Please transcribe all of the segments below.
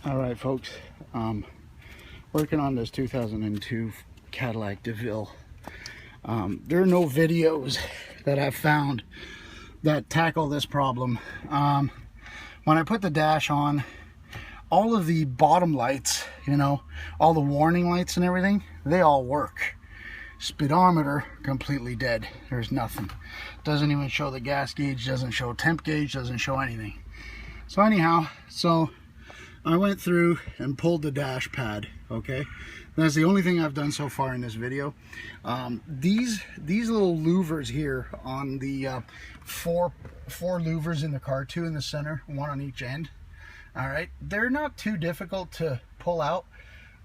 All right, folks, working on this 2002 Cadillac Deville. There are no videos that I've found that tackle this problem. When I put the dash on, all of the bottom lights, you know, all the warning lights and everything, they all work. Speedometer completely dead. There's nothing. Doesn't even show the gas gauge, doesn't show temp gauge, doesn't show anything. So anyhow, I went through and pulled the dash pad. Okay, that's the only thing I've done so far in this video. These little louvers here on the four louvers in the car, two in the center, one on each end. All right, they're not too difficult to pull out.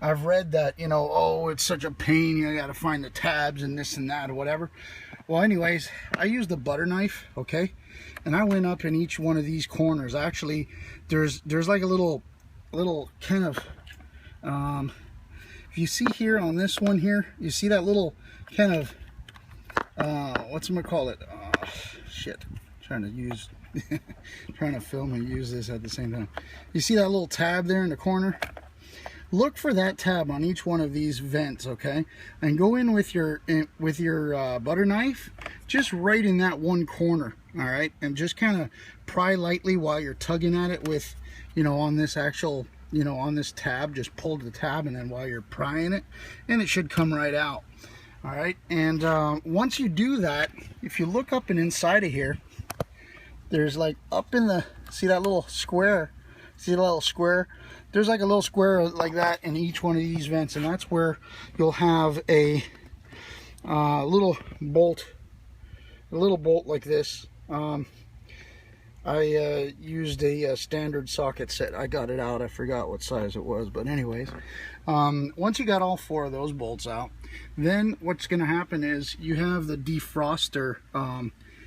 I've read that, you know, oh, it's such a pain, you got to find the tabs and this and that or whatever. Well, anyways, I used the butter knife, okay, and I went up in each one of these corners. Actually, there's like a little kind of, if you see here on this one here, you see that little kind of, whatchamacallit, shit, trying to film and use this at the same time. You see that little tab there in the corner? Look for that tab on each one of these vents, okay? And go in with your butter knife, just right in that one corner, all right? And just kind of pry lightly while you're tugging at it with, you know, on this actual, you know, on this tab. Just pull the tab, and then while you're prying it, and it should come right out, all right? And once you do that, if you look up and inside of here, there's like up in the, see that little square? See the little square? There's like a little square like that in each one of these vents, and that's where you'll have a little bolt like this. I used a standard socket set. I got it out. I forgot what size it was, but anyways, once you got all four of those bolts out, then what's going to happen is you have the defroster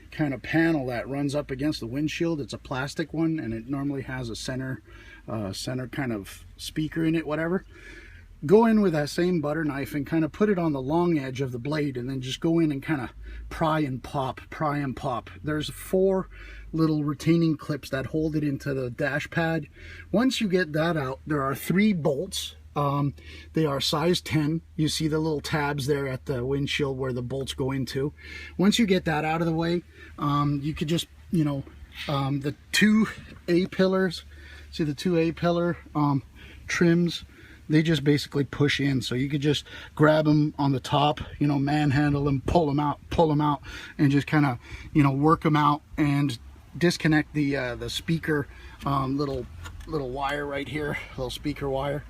kind of panel that runs up against the windshield. It's a plastic one, and it normally has a center kind of speaker in it, whatever. Go in with that same butter knife and kind of put it on the long edge of the blade, and then just go in and kind of pry and pop. There's 4 little retaining clips that hold it into the dash pad. Once you get that out, there are 3 bolts. They are size 10. You see the little tabs there at the windshield where the bolts go into. Once you get that out of the way, you could just, you know, the 2 A-pillars, see the 2 A-pillar trims, they just basically push in. So you could just grab them on the top, you know, manhandle them, pull them out, and just kind of, you know, work them out and disconnect the speaker little wire right here, little speaker wire.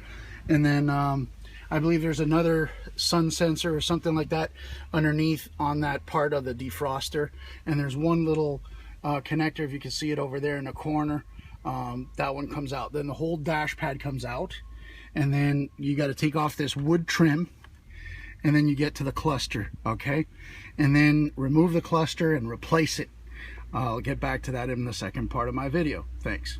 And then I believe there's another sun sensor or something like that underneath on that part of the defroster. And there's one little connector, if you can see it over there in the corner. That one comes out. Then the whole dash pad comes out. And then you got to take off this wood trim. And then you get to the cluster, okay? And then remove the cluster and replace it. I'll get back to that in the second part of my video. Thanks.